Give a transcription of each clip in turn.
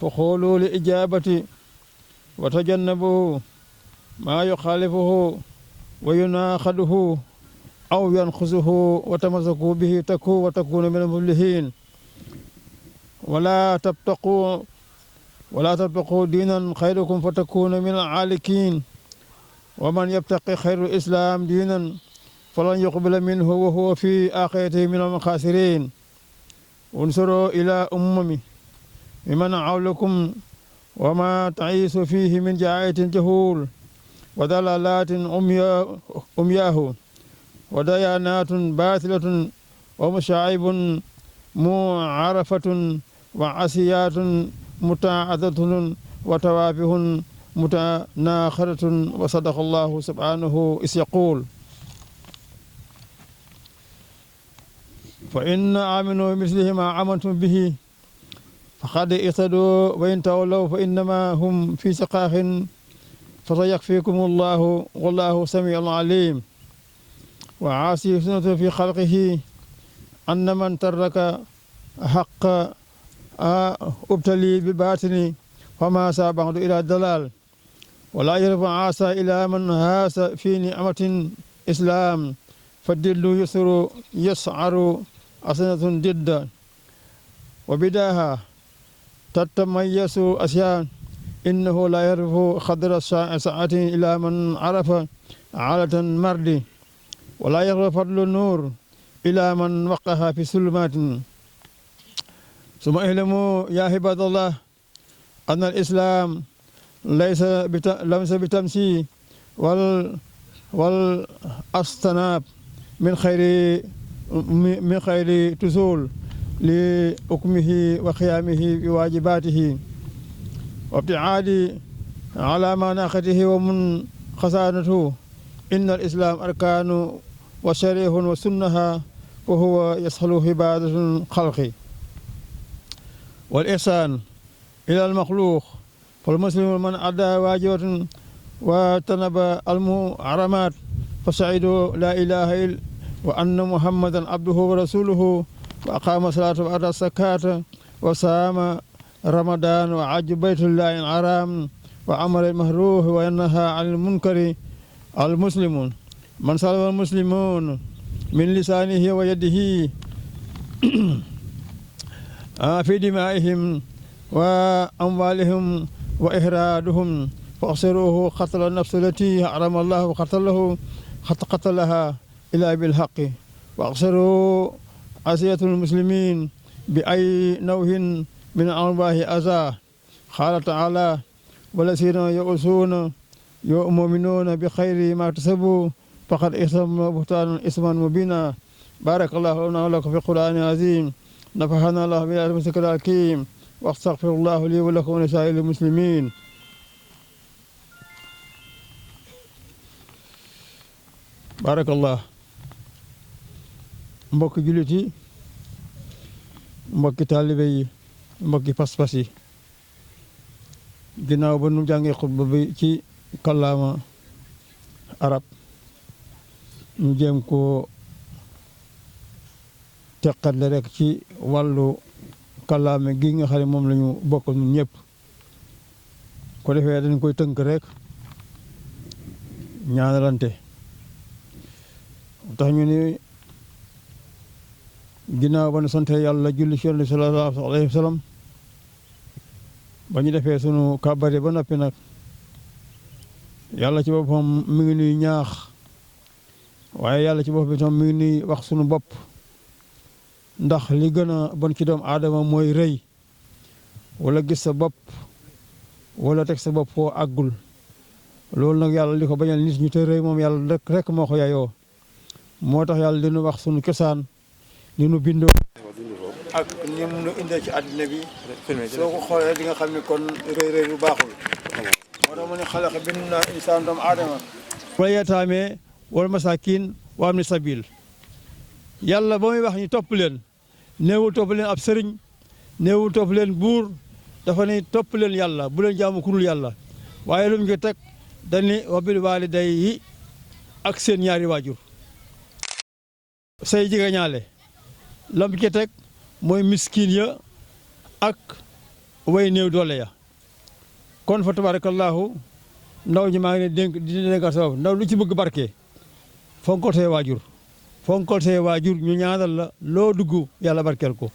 فقولوا لإجابة وتجنبوا ما يخالفه ويناقضه أو ينقصه وتمسكوا به وتكون من المفلحين ولا تبتقوا دينا خيركم فتكون من العالكين ومن يبتقي خير الإسلام دينا فلن يقبل منه وهو في آخرته من الخاسرين انظروا إلى أمم ممن حولكم وما تعيش فيه من جاعة جهول وضلالات أمياه وديانات باطلة ومشاعب معرفة وعصيات متعددة وتوافه متناخرة وصدق الله سبحانه إذ يقول فإن آمنوا بمثله ما آمنتم به فقد اهتدوا وإن تولوا فإنما هم في شقاق فسيكفيكم الله والله سميع عليم وعاصي سنة في خلقه أن من ترك حق ابتلي بباطن فما سابه إلى الدلال ولا يرفع عاصى إلى من هاس في نعمة إسلام فالدل يسعر أسنة جدا وبداها تتميز أشياء إنه لا يعرف خضر ساعة إلى من عرف عالة مرد ولا يعرف فضل النور إلى من وقها في سلمات ثم اعلموا يا عباد الله أن الإسلام ليس بتمشي والأصطناب من خير تزول لحكمه وقيامه بواجباته وابتعاد على مناخته ومن خزانته إن الإسلام أركان وشريح وسنها وهو يسهل عبادة الخلق والإحسان إلى المخلوق فالمسلم من أدى واجبة وتنب المحرمات فسعيد لا إله إلا وأن محمدا عبده ورسوله وأقام الصلاة وآتى الزكاة وصام رمضان وحج بيت الله الحرام وأمر المعروف وينهى عن المنكر المسلمون من سلم المسلمون من لسانه ويده في دمائهم وأموالهم وإهرادهم فأخسروه قتل النفس التي حرم الله قتلها إلا بالحق وأخسروا عصية المسلمين بأي نوع من أنواع أذى قال تعالى والذين يؤسون يؤمنون بخير ما اكتسبوا فقد احتملوا بهتانا إثما مبينا بارك الله لنا ولكم في القرآن العظيم نفعنا الله بالآيات والذكر الحكيم واستغفر الله لي ولكم ولسائر المسلمين بارك الله mbokki jullit yi mbokki taalibe yi mbokki pas-pas yi ginnaaw ba nu jàngee xutba bi ci kàllaama arab ñu jéem ko teqatle rek ci wàllu kàllaame gi nga xam ne moom la ñu bokk ñun ñëpp ko defee dañ koy tënk rek ñaanalante tax ñu ni ginnaaw ba nu sante yàlla julli ci Yonent bi sallallahu alayhi wa sallam ba ñu defee sunu kàbbare ba noppi nag yàlla ci boppam mi ngi nuy ñaax waaye yàlla ci boppam itam mi ngi nuy wax sunu bopp ndax li gën a bon ci doomu aadama mooy rëy wala gis sa bopp wala teg sa bopp foo àggul loolu nag yàlla li ko bañal nit ñu te rëy moom yàlla rek moo ko yayoo moo tax yàlla dinu wax sunu cosaan li nu bindoo ak ni mu nu indee ci àddina bi soo ko xoolee di nga xam ne kon rëy bu baaxul moo tax mu ne xalaqa bind naa insaan doomu aadama wala yataamee wala masaakin wa am ni sabil yàlla ba muy wax ñu topp leen néewul topp leen ab sëriñ néewul topp leen buur dafa ne topp leen yàlla bu leen jaamu kurul yàlla waaye lu mu ngi teg dañu wa bil waalidayni ak seen ñaari waajur say jege ñaale lam ci teg mooy miskin ya ak way néew doole ya kon fa tabarakallahu ndaw ñi maa ngi leen dénk di dénkaat sa bopp ndaw lu ci bëgg barke fonkol say waajur ñu ñaanal la loo dugg yàlla barkeel ko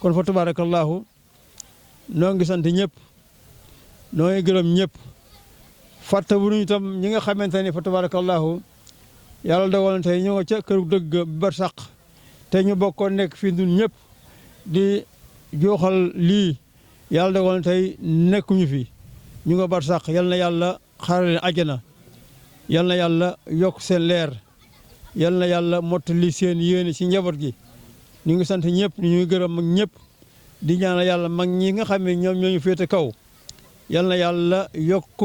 kon fa tabarakallahu noo ngi sant ñëpp noo ngi gërëm ñëpp fàtte bu ñu tam ñi nga xamante ni fa tabarakallahu yàlla dogal na tey ñu nga ca kër dëgg bar sàq te ñu bokkoon nekk fii ñun ñëpp di jooxal lii yàlla dogal na tey nekkuñu fi ñu nga bar sàq yal na yàlla xaaral leen àjjana yal na yàlla yokk seen leer yal na yàlla mottali seen yéene ci njaboot gi ñu ngi sant ñëpp ñu ngi gërëm mag ñëpp di ñaanal yàlla mag ñi nga xam ne ñoom ñoo ñu féete kaw yal na yàlla yokk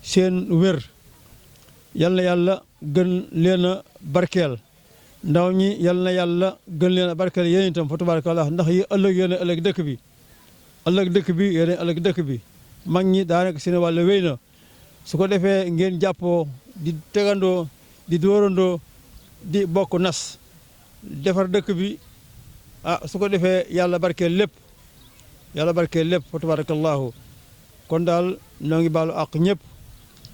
seen wér yal na yàlla gën leen a barkeel ndaw ñi yal na yàlla gën leen a barkeel yéen itam fa tabarakallah ndax yi ëllëg yéen a ëllëg dëkk bi yéen a ëllëg dëkk bi mag ñi daanaka seen wàll wéy na su ko defee ngeen jàppoo di tegandoo di dóorandoo di bokk nas defar dëkk bi su ko defee yàlla barkeel lépp fa tabarakallahu kon daal noo ngi baalu àq ñëpp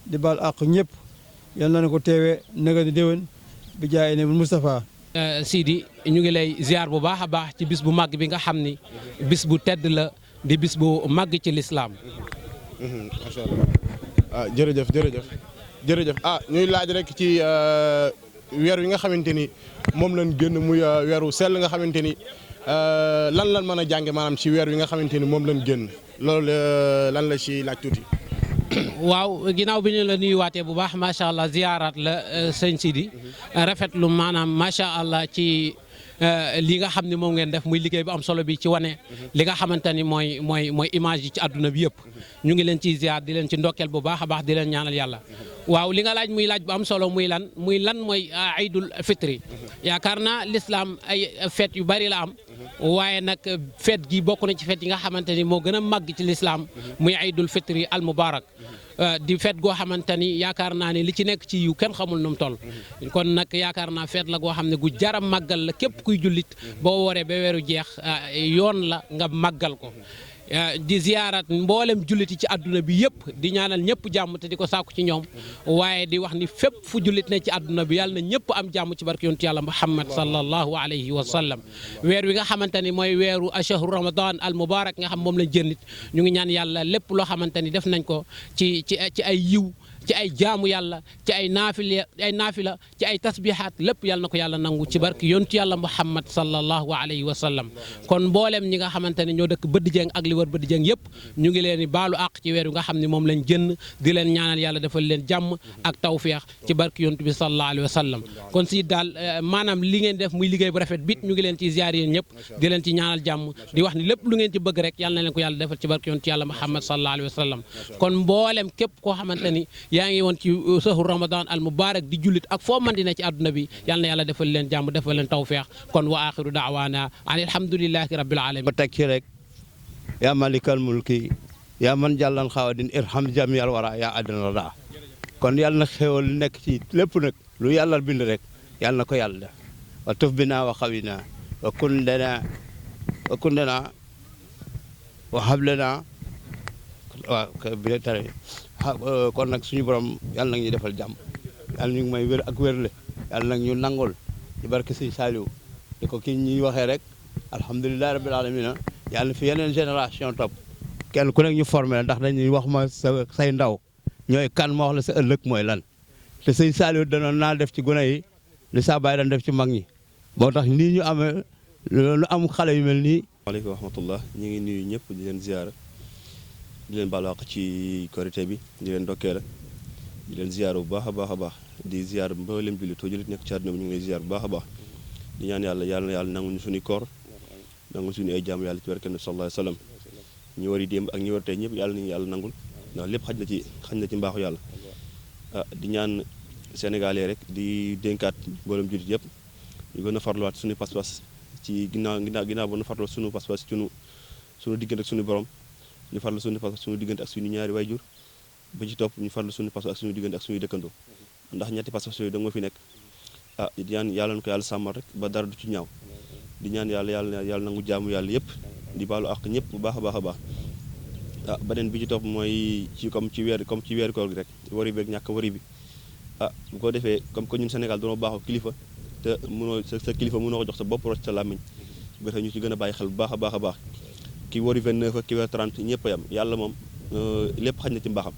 di baalu àq ñëpp yal na ko teewee naga di déwén bi jaay ne Moustapha Sidi ñu ngi lay ziar bu baax a baax ci bis bu màgg bi nga xam ni bis bu tedd la di bis bu màgg ci lislaam macha allah jërëjëf ñuy laaj rek ci weer wi nga xamante ni moom lañ génn muy weeru sell nga xamante ni lan mën a jànge maanaam ci weer wi nga xamante ni moom lañ génn loolu lan la ci laaj tuuti. waaw ginnaaw bi ñu la nuyuwaatee bu baax macha allah ziyaaraat la sëñ Sidi rafetlu maanaam macha allah ci li nga xam ne moom ngeen def muy liggéey bu am solo bi ci wane li nga xamante ni mooy image yi ci àdduna bi yëpp ñu ngi leen ciy ziyaar di leen ci ndokkeel bu baax a baax di leen ñaanal yàlla. waaw li nga laaj muy laaj bu am solo muy lan mooy aydul fitri yaakaar naa l'islam ay fête yu bari la am waaye nag fête gi bokk na ci fête yi nga xamante ni moo gën a màgg ci l'islam muy aydul fitri al mubarak di fête goo xamante ni yaakaar naa ne li ci nekk ci yiw kenn xamul nu mu toll kon nag yaakaar naa fête la goo xam ne gu jara màggal la képp kuy jullit boo waree ba weeru jeex yoon la nga màggal ko di ziyaarat mboolem julliti ci àdduna bi yëpp di ñaanal ñëpp jàmm te di ko sàkku ci ñoom waaye di wax ni fépp fu jullit ne ci àdduna bi yàlla na ñëpp am jàmm ci barke yonent yàlla Muhammad sallallahu alayhi wa sallam weer wi nga xamante ni mooy weeru ashahru ramadan al mubarak nga xam moom lañ jënnit ñu ngi ñaan yàlla lépp loo xamante ni def nañ ko ci ay yiw ci ay jaamu yàlla ci ay naafila ci ay tasbihaat lépp yàlla na ko yàlla nangu ci barke yontu yàlla Muhammad sallallahu alayhi wa sallam kon mboolem ñi nga xamante ne ñoo dëkk Bëdd Jeng ak li wër Bëdd Jeng yëpp ñu ngi leen di baalu àq ci weer wi nga xam ne moom lañ jënn di leen ñaanal yàlla defal leen jàmm ak tawféex ci barke yontu bi sallallahu alayhi wa sallam kon si daal maanaam li ngeen def muy liggéey bu rafet bit ñu ngi leen ci ziyaar yéen ñëpp di leen ci ñaanal jàmm di wax ni lépp lu ngeen ci bëgg rek yàlla na leen ko yàlla defal ci barke yontu yàlla Muhammad sallallahu alayhi wa sallam kon mboolem képp koo xamante ni yaa ngi woon ci sahru ramadan al mubarak di jullit ak foo man di ne ci àdduna bi yal na yàlla defal leen jàmm defal leen tawfeex kon wa axiru daawaana an alhamdulillahi rabbil alamin ba teg ci rek yaa malikal mulki yaa man jàllan xawadin irham jamiyal wara yaa addina daa kon yàlla na xéewal nekk ci lépp nag lu yàlla bind rek yàlla na ko yàlla def wa tuf bina wa xawina wa kun dena wa hablena waaw bi tare kon nag suñu borom yàlla nag ñu defal jàmm yàlla ñu ngi may wér ak wérle yàlla nag ñu nangol ci barke Sëñ Saliou di ko kii ñuy waxee rek alhamdulilahi rabbil alamina yàlla fi yeneen génération topp kenn ku nekk ñu formé la ndax dañuy wax ma say ndaw ñooy kan ma wax la sa ëllëg mooy lan te Sëñ Saliou danoon naa def ci gune yi li saa bàyyi daan def ci mag ñi moo tax nii ñu amee lu am xale yu mel nii. waaleykum wa rahmatullah ñu ngi nuyu ñëpp di leen ziyaara di leen baalu àq ci korité bi di leen dokkee di leen ziyaar bu baax a baax a baax di ziyaar mboolem jullit too jullit nekk ci àdduna bi ñu ngi lay ziyaar bu baax a baax di ñaan yàlla nangu ñu suñuy koor nangu suñu ay jaamu yàlla ci barke Nabi sallallahu alayhi wa sallam ñu war yi démb ak ñu war tey ñëpp yàlla nañu yàlla nangul ndax lépp xaj na ci mbaaxu yàlla di ñaan sénégalais rek di dénkaat mboolem jullit yëpp ñu gën a farluwaat suñu pas-pas ci ginnaaw ba nu farluwaat suñu pas-pas suñu diggante ak suñu borom ñu farlu suñu pas suñu diggante ak suñu ñaari wayjur ba ci topp ñu farlu suñu pas ak suñu diggante ak suñu dëkkandoo ndax ñetti pas yooyu da nga fi nekk di ñaan yàlla na ko yàlla sàmmal rek ba dara du ci ñaaw di ñaan yàlla nangu jaamu yàlla yëpp di baalu àq ñëpp bu baax a baax a baax beneen bi ci topp mooy comme ci weeru koor gi rek wari bi ak ñàkk wari bi bu ko defee comme que ñun Sénégal dañoo baaxoo kilifa te mënoo sa kilifa mënoo ko jox sa bopp rocc sa làmmiñ ba tax ñu ci gën a bàyyi xel bu baax a baax a baax ki wari 29 ak ki weer 30 ñëpp a yam yàlla moom lépp xaj na ci mbaaxam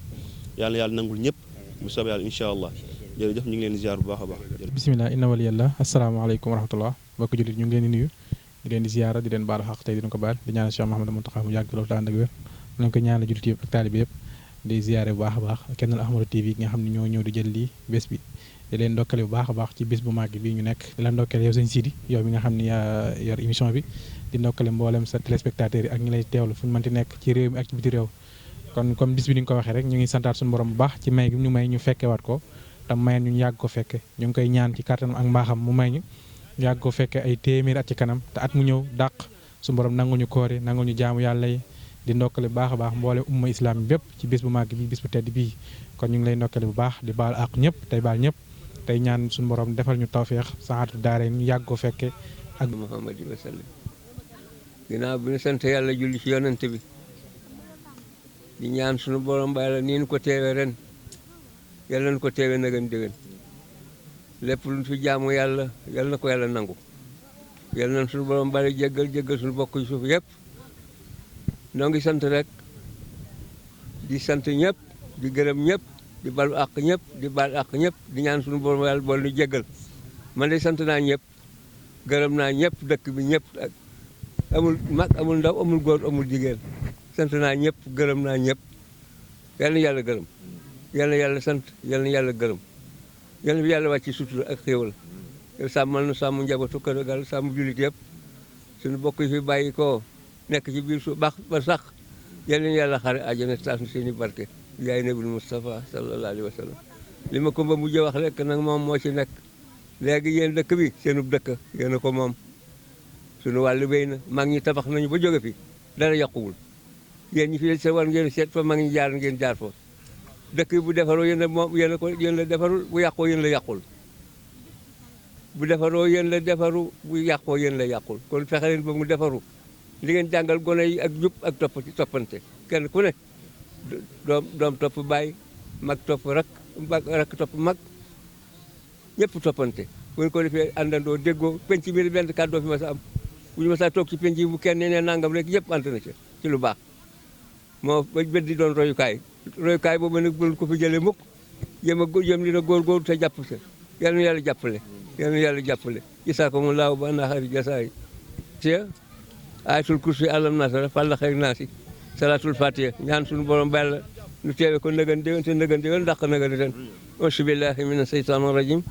yàlla nangul ñëpp bu soobee yàlla incha allah jërëjëf ñu ngi leen di ziar bu baax a baax. bisimilah inna waliyallah asalaamaaleykum wa rahmatullah mbokk jullit ñu ngi leen di nuyu di leen di ziara di leen baalu xaq tey dina ko baal di ñaanal Cheikh Mouhamadou Mountakha mu yàgg fi loolu te ànd ak wér nañ ko ñaanal jullit yëpp ak taalibe yëpp di ziare bu baax a baax Kennel Ahmadou TV nga xam ne ñoo ñëw di jël lii bés bi di leen ndokkale bu baax a baax ci bés bu màgg bi ñu nekk di la ndokkale yow sëñ Sidi yow mi nga xam ne yaa yor émission bi di ndokkale mboolem sa téléspectateurs yi ak ñi lay teewlu fu ñu mënti nekk ci réew mi ak ci biti réew kon comme bis bi ni nga ko waxee rek ñu ngi santaat suñu borom bu baax ci may gi ñu may ñu fekkewaat ko tam mayen ñu yàgg ko fekke ñu ngi koy ñaan ci kàttanam ak mbaaxam mu may ñu yàgg ko fekke ay téeméeri at ci kanam te at mu ñëw dàq suñu borom nangul ñu koori nangul ñu jaamu yàlla yi di ndokkale bu baax a baax mboole umma islam bépp ci bis bu màgg bi bis bu tedd bii kon ñu ngi lay ndokkale bu baax di baal ak ñëpp tey baal ñëpp tey ñaan suñu borom defal ñu tawféex saxaatu daare ñu yàgg ko fekke ak Muhammad wa sallam ginnaaw bi ñu sant yàlla julli ci yonent bi di ñaan suñu borom bàyyi la nii ñu ko teewee ren yàlla na ko teewee na gën déwén lépp luñ fi jaamu yàlla yàlla na ko yàlla nangu yàlla na suñu borom bàyyi jéggal suñu bokk suuf yëpp noo ngi sant rek di sant ñëpp di gërëm ñëpp di balu àq ñëpp di bal àq ñëpp di ñaan suñu borom yàlla bool ñu jéggal man de sant naa ñëpp gërëm naa ñëpp dëkk bi ñëpp ak amul mag amul ndaw amul góor amul jigéen sant naa ñëpp gërëm naa ñëpp yal na yàlla gërëm yal na yàlla sant yal na yàlla gërëm yal na yàlla wàcc sutura ak xéewal yow sàmmal na sàmm njabootu kër gal sàmm jullit yëpp suñu bokk yi fi bàyyi ko nekk ci biir su baax ba sax yal na yàlla xare àjjana taas na seen i barke yaay nabil Moustapha sallallahu alayhi wa sallam li ma ko ba mujj wax rek nag moom moo ci nekk léegi yéen dëkk bi seenub dëkk yéen a ko moom suñu wàllu béy na mag ñi tabax nañu ba jóge fi dara yàquwul yéen ñi fi sa war ngeen seet fa mag ñi jaar ngeen jaar fa dëkk bi bu defaroo yéen a moom yéen a ko yéen la defarul bu yàqoo yéen la yàqul bu defaroo yéen la defaru bu yàqoo yéen la yàqul kon fexe leen ba mu defaru li ngeen jàngal gone yi ak jub ak toppante kenn ku ne doom topp baay mag topp rak topp mag ñëpp toppante bu ñu ko defee àndandoo déggoo penc bi benn kàddoo fi ma sa am bu ñu ma saa toog ci penc yi bu kenn nee nangam rek ñëpp ànd na ci lu baax moo ba bët di doon royukaay boobu nag bul ko fi jëlee mukk jëm dina góorgóorlu te jàpp sa yal na yàlla jàppale yal na yàlla jàppale jazaakumullaahu bi anna xayri jazaay te ayatul kursi alam nasara fàlla xëy naasi salaatul fatiha ñaan suñu borom bàyyi la nu teewe ko nëgan déwén te nëgan déwén dàq nëgan ren auzu billahi mina seytaani rajim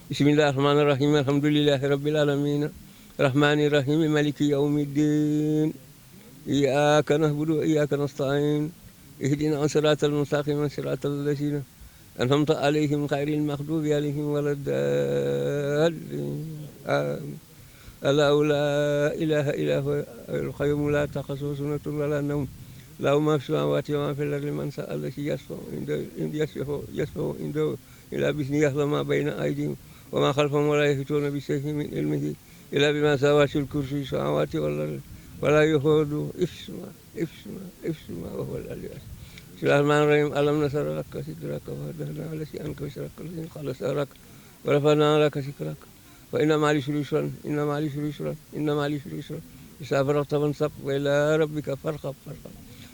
bismillahi rahmaani rahim alhamdulillahi rabbil alamin rahmaani rahim maliki yawmi ddin iyyaka na'budu wa iyyaka nasta'in ihdina siratal mustaqim siratal lazina an'amta alayhim ghayril maghdubi alayhim waladdallin amin Allahu la ilaha illa huwa al-qayyum la ta'khudhuhu sinatun wa la nawm lahu ma fi samawati wa ma fil ardi man sha'a allazi yashfa'u indahu illa bi idhnihi ya'lamu ma bayna aydihim wa ma khalfahum wa la yuhituna bi shay'in min ilmihi illa bima sha'a wasi'a kursiyyu samawati wal ardi wa la yahuduhu hifdhuhuma wa huwa al-'aliyyul 'azim. Bismillahir rahim alam nashrah laka sadraka wa wada'na 'anka wizraka alladhi anqadha wa rafa'na laka dhikraka wa inna ma'al usri yusran inna ma'al usri yusran inna ma'al usri yusran idha faragta fansab wa ila rabbika farghab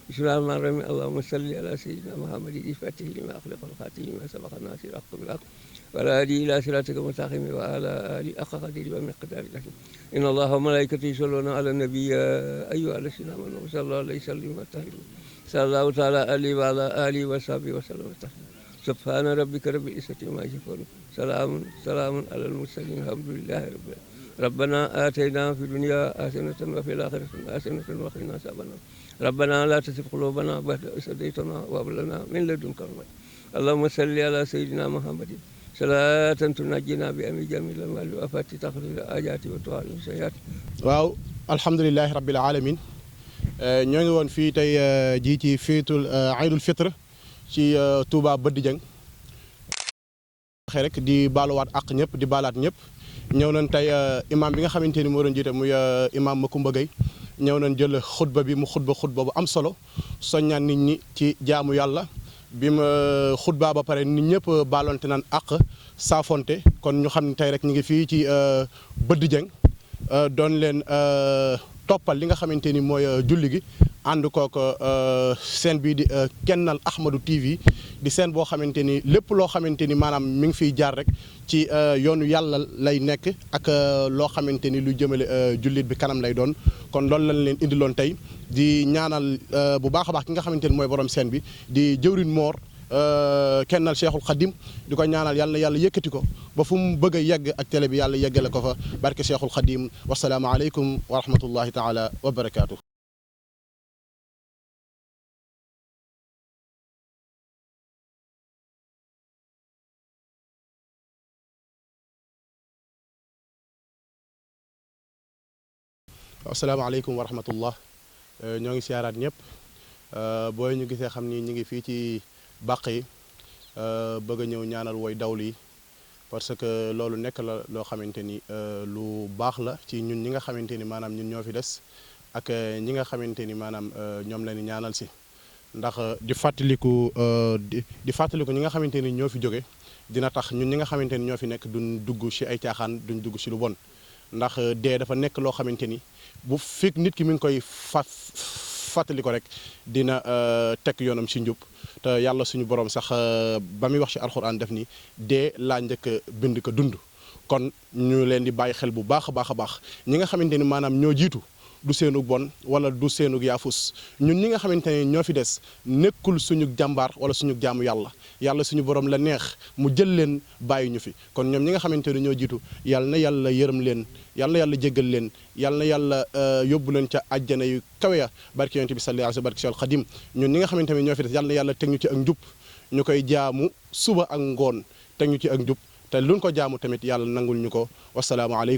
bismillahir rahmanir rahim allahumma salli ala sayyidina muhammadin al-fatihi lima ughliqa wal-khatimi lima sabaqa nasir al-haqqi bil-haqq wa ala alihi ila siratika mustaqim wa ala alihi haqqa qadrihi wa miqdarihi al-azim inna allaha wa malaikatahu yusalluna ala an-nabi ya ayyuhalladhina amanu sallu alayhi wa sallimu taslima sallallahu ta'ala alayhi wa ala alihi wa sahbihi wa sallam taslima subhana rabbika rabbil izzati amma yasifun salamun ala al-mursalin alhamdulillahi rabbil alamin ربنا آتينا في الدنيا حسنة وفي الآخرة حسنة وقنا عذاب النار ربنا لا تزغ قلوبنا بعد إذ هديتنا وهب لنا من لدنك رحمة اللهم صل على سيدنا محمد صلاة تنجينا بأمر جميع الأموال والآفات تغفر الحاجات وتعالج السيئات. waaw alhamdulilahi rabbil alamin ñoo ngi woon fii tey jii ci fiitul Aïdul Fitr ci Touba Badi Dieng waxee rek di baaluwaat ak ñëpp di baalaat ñëpp ñëw nañ tey imam bi nga xamante ni moo doon jiite muy imam Macoumba Gueye ñëw nañ jël xutba bi mu xutba bu am solo soññaan nit ñi ci jaamu yàlla bi ma xutba ba pare nit ñëpp baalonte naan àq saafonte kon ñu xam ne tey rek ñu ngi fii ci Bëdd Dieng doon leen toppal li nga xamante ni mooy julli gi ànd kook seen bii di Kennal Ahmadou TV di seen boo xamante ni lépp loo xamante ni maanaam mi ngi fiy jaar rek ci yoonu yàlla lay nekk ak loo xamante ni lu jëmale jullit bi kanam lay doon kon loolu lañ leen indiloon tey di ñaanal bu baax a baax ki nga xamante ni mooy borom seen bi di jëwrin Mor Kennal Cheikhul Khadim di ko ñaanal yàlla na yàlla yëkkati ko ba fu mu bëgg a yegg ak télé bi yàlla yeggale ko fa barke Cheikhul Khadim wasalaamu aleykum wa rahmatullahi taala wa barakaatu. asalaamaaleykum wa rahmatullah ñoo ngi siyaaraat ñëpp booy ñu gisee xam ni ñu ngi fii ci bàq yi bëgg a ñëw ñaanal woy dawlu yi parce que loolu nekk la loo xamante ni lu baax la ci ñun ñi nga xamante ni maanaam ñun ñoo fi des ak ñi nga xamante ni maanaam ñoom la ñu ñaanal si ndax di fàttaliku ñi nga xamante ni ñoo fi jóge dina tax ñun ñi nga xamante ni ñoo fi nekk duñ dugg ci ay caaxaan duñ dugg ci lu bon ndax dee dafa nekk loo xamante ni bu fekk nit ki mi ngi koy fàttali ko rek dina teg yoonam ci njub te yàlla suñu borom sax ba muy wax ci alxuraan def ni dee laa njëkk bind ko dund kon ñu leen di bàyyi xel bu baax a baax a baax ñi nga xamante ni maanaam ñoo jiitu du seenug bon wala du seenug yaafus ñun ñi nga xamante ne ñoo fi des nekkul suñu jàmbaar wala suñu jaamu yàlla suñu borom la neex mu jël leen bàyyi ñu fi kon ñoom ñi nga xamante ne ñoo jiitu yàlla na yàlla yërëm leen yàlla na yàlla jéggal leen yàlla na yàlla yóbbu leen ca àjjana yu kawe ya barke yonent bi sallallahu alayhi wa sallam barke Seexul Xadim ñun ñi nga xamante ne ñoo fi des yàlla na yàlla teg ñu ci ak njub ñu koy jaamu suba ak ngoon teg ñu ci ak njub te luñ ko jaamu tamit yàlla nangul ñu ko wasalaamu aleykum